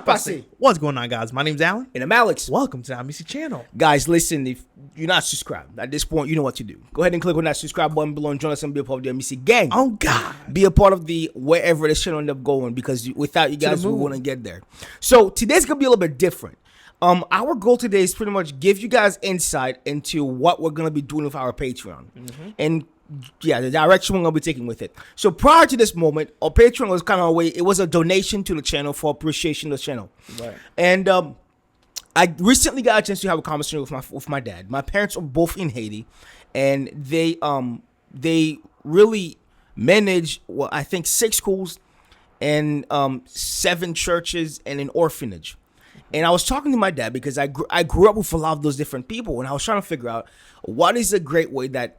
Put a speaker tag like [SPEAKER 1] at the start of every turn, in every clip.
[SPEAKER 1] Passe.
[SPEAKER 2] What's going on, guys? My name's Alan.
[SPEAKER 1] And I'm Alex.
[SPEAKER 2] Welcome to the Amicy channel.
[SPEAKER 1] Guys, listen, if you're not subscribed, at this point, you know what to do. Go ahead and click on that subscribe button below and join us and be a part of the Amicy gang.
[SPEAKER 2] Oh, God.
[SPEAKER 1] Be a part of the wherever this channel end up going, because without you guys, we wouldn't get there. So today's going to be a little bit different. Our goal today is pretty much give you guys insight into what we're going to be doing with our Patreon. And yeah, the direction we're going to be taking with it. So prior to this moment, our Patreon was kind of a way, it was a donation to the channel for appreciation of the channel.
[SPEAKER 2] Right.
[SPEAKER 1] And I recently got a chance to have a conversation with my dad. My parents are both in Haiti, and they really manage, well, I think 6 schools and 7 churches and an orphanage. And I was talking to my dad because I grew up with a lot of those different people, and I was trying to figure out what is a great way that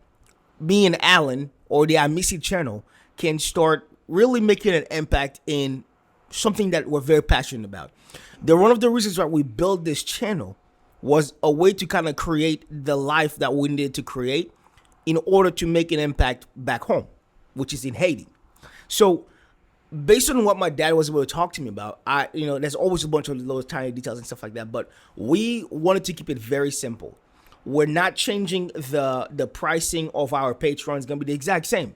[SPEAKER 1] me and Alan or the Amicy channel can start really making an impact in something that we're very passionate about. One of the reasons why we built this channel was a way to kind of create the life that we needed to create in order to make an impact back home, which is in Haiti. So based on what my dad was able to talk to me about, there's always a bunch of little tiny details and stuff like that, but we wanted to keep it very simple. We're not changing the pricing of our Patreon. It's going to be the exact same.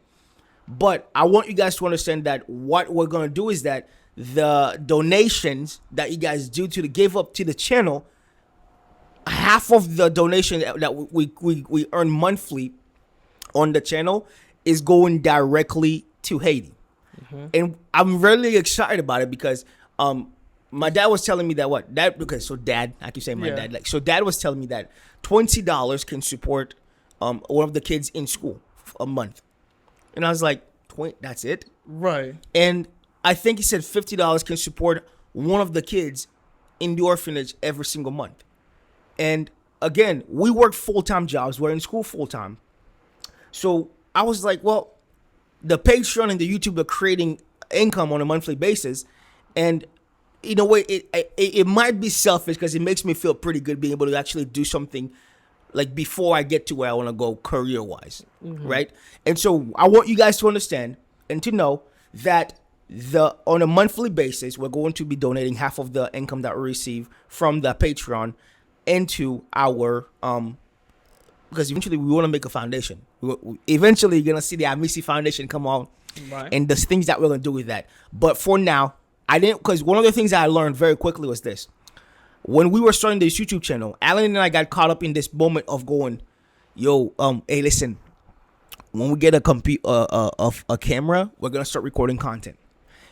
[SPEAKER 1] But I want you guys to understand that what we're going to do is that the donations that you guys do give up to the channel, half of the donation that we earn monthly on the channel is going directly to Haiti. And I'm really excited about it because my dad was telling me that dad, I keep saying my dad, dad was telling me that $20 can support one of the kids in school a month. And I was like, that's it?
[SPEAKER 2] Right.
[SPEAKER 1] And I think he said $50 can support one of the kids in the orphanage every single month. And again, we work full-time jobs. We're in school full-time. So I was like, well, the Patreon and the YouTube are creating income on a monthly basis. And in a way, it might be selfish because it makes me feel pretty good being able to actually do something like before I get to where I want to go career-wise, right? And so I want you guys to understand and to know that on a monthly basis, we're going to be donating half of the income that we receive from the Patreon into our because eventually we want to make a foundation. Eventually, you're gonna see the Amicy Foundation come on, right, and the things that we're gonna do with that. But for now, I didn't, because one of the things I learned very quickly was this: when we were starting this YouTube channel, Alan and I got caught up in this moment of going, "Yo, hey, listen, when we get a camera, we're gonna start recording content.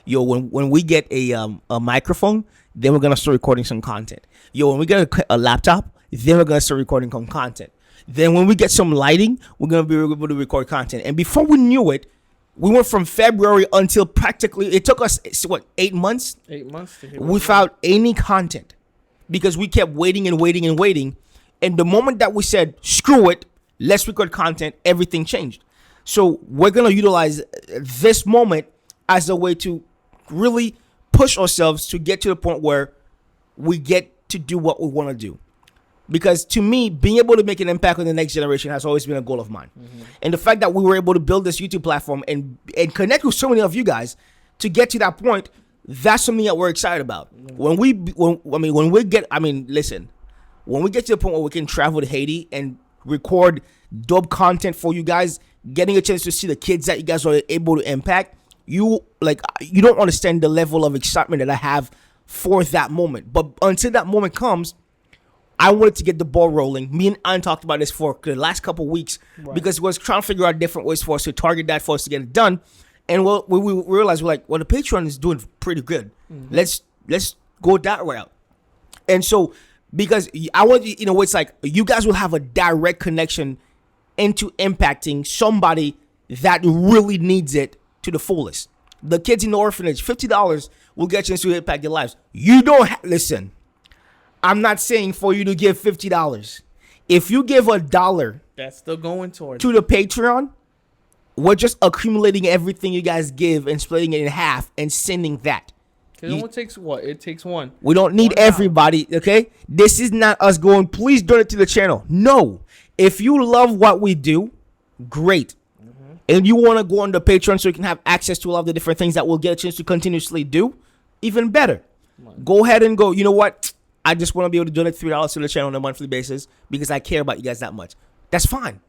[SPEAKER 1] Yo, when we get a microphone, then we're gonna start recording some content. Yo, when we get a laptop, then we're gonna start recording some content. Then when we get some lighting, we're gonna be able to record content." And before we knew it, we went from February until practically, it took us 8 months?
[SPEAKER 2] 8 months to
[SPEAKER 1] without any content, because we kept waiting and waiting and waiting. And the moment that we said, screw it, let's record content, everything changed. So we're gonna utilize this moment as a way to really push ourselves to get to the point where we get to do what we want to do. Because to me, being able to make an impact on the next generation has always been a goal of mine. And the fact that we were able to build this YouTube platform and connect with so many of you guys to get to that point, that's something that we're excited about. When we get to the point where we can travel to Haiti and record dope content for you guys, getting a chance to see the kids that you guys are able to impact, you don't understand the level of excitement that I have for that moment. But until that moment comes, I wanted to get the ball rolling. Me and Ann talked about this for the last couple of weeks, right, because we was trying to figure out different ways for us to target that, for us to get it done. And we realized, the Patreon is doing pretty good. Let's go that route. And so, because I want you, it's like you guys will have a direct connection into impacting somebody that really needs it to the fullest. The kids in the orphanage, $50 will get you to impact their lives. You don't listen. I'm not saying for you to give $50. If you give $1,
[SPEAKER 2] that's still going towards
[SPEAKER 1] to the Patreon, we're just accumulating everything you guys give and splitting it in half and sending that.
[SPEAKER 2] It only takes what? It takes one.
[SPEAKER 1] We don't need everybody, okay? This is not us going, please donate to the channel. No. If you love what we do, great. And you want to go on the Patreon so you can have access to a lot of the different things that we'll get a chance to continuously do, even better. Go ahead and go. You know what? I just want to be able to donate $3 to the channel on a monthly basis because I care about you guys that much. That's fine.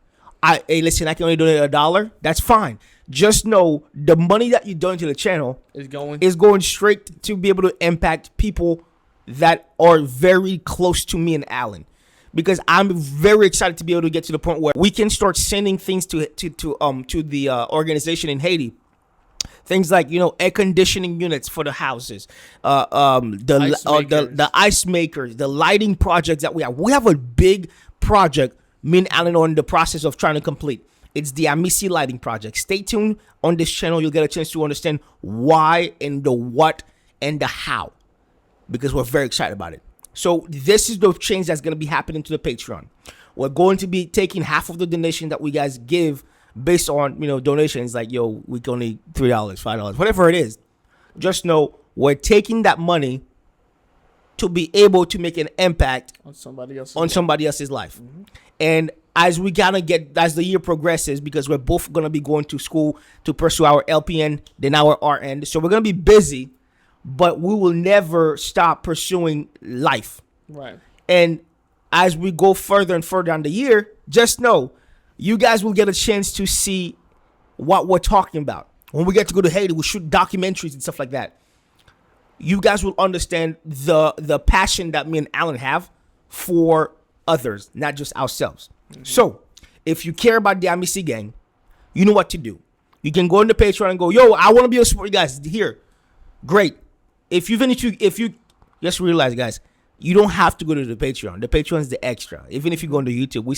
[SPEAKER 1] Hey, listen, I can only donate $1. That's fine. Just know the money that you donate to the channel is going straight to be able to impact people that are very close to me and Alan. Because I'm very excited to be able to get to the point where we can start sending things to the organization in Haiti. Things like, air conditioning units for the houses, the ice makers, the lighting projects that we have. We have a big project me and Alan are in the process of trying to complete. It's the Amicy lighting project. Stay tuned on this channel. You'll get a chance to understand why and the what and the how, because we're very excited about it. So this is the change that's going to be happening to the Patreon. We're going to be taking half of the donation that we guys give based on, donations like, we can only $3, $5, whatever it is. Just know we're taking that money to be able to make an impact on somebody else's life. Mm-hmm. And as the year progresses, because we're both going to be going to school to pursue our LPN, then our RN. So we're going to be busy, but we will never stop pursuing life.
[SPEAKER 2] Right.
[SPEAKER 1] And as we go further and further down the year, just know you guys will get a chance to see what we're talking about. When we get to go to Haiti, we shoot documentaries and stuff like that. You guys will understand the passion that me and Alan have for others, not just ourselves. Mm-hmm. So, if you care about the Amicy gang, you know what to do. You can go into Patreon and go, I want to be able to support you guys here. Great. If you just realize, guys, you don't have to go to the Patreon. The Patreon is the extra. Even if you go into YouTube, we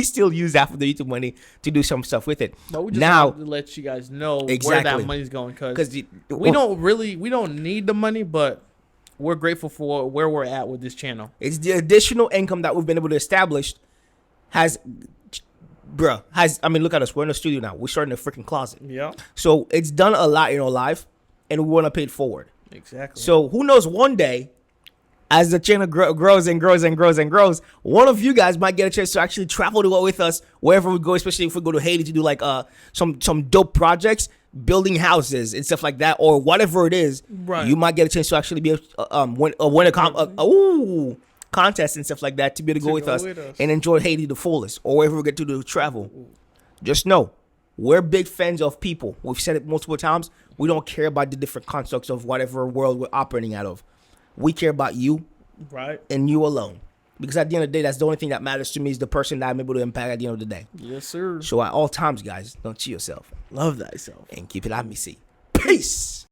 [SPEAKER 1] still use half of the YouTube money to do some stuff with it.
[SPEAKER 2] But we just want to let you guys know where that money's going, because we don't need the money, but we're grateful for where we're at with this channel.
[SPEAKER 1] It's the additional income that we've been able to establish look at us. We're in the studio now. We're starting a freaking closet.
[SPEAKER 2] Yeah.
[SPEAKER 1] So it's done a lot in our life, and we want to pay it forward.
[SPEAKER 2] Exactly.
[SPEAKER 1] So who knows, one day, as the channel grows and grows and grows and grows, one of you guys might get a chance to actually travel to go with us wherever we go, especially if we go to Haiti to do like some dope projects, building houses and stuff like that, or whatever it is. Right. You might get a chance to actually be win a contest and stuff like that to be able to go with us and enjoy Haiti the fullest, or wherever we get to do travel. Just know, we're big fans of people. We've said it multiple times. We don't care about the different constructs of whatever world we're operating out of. We care about you,
[SPEAKER 2] right,
[SPEAKER 1] and you alone. Because at the end of the day, that's the only thing that matters to me, is the person that I'm able to impact at the end of the day.
[SPEAKER 2] Yes, sir.
[SPEAKER 1] So at all times, guys, don't cheat yourself.
[SPEAKER 2] Love thyself.
[SPEAKER 1] And keep it Amicy. Peace.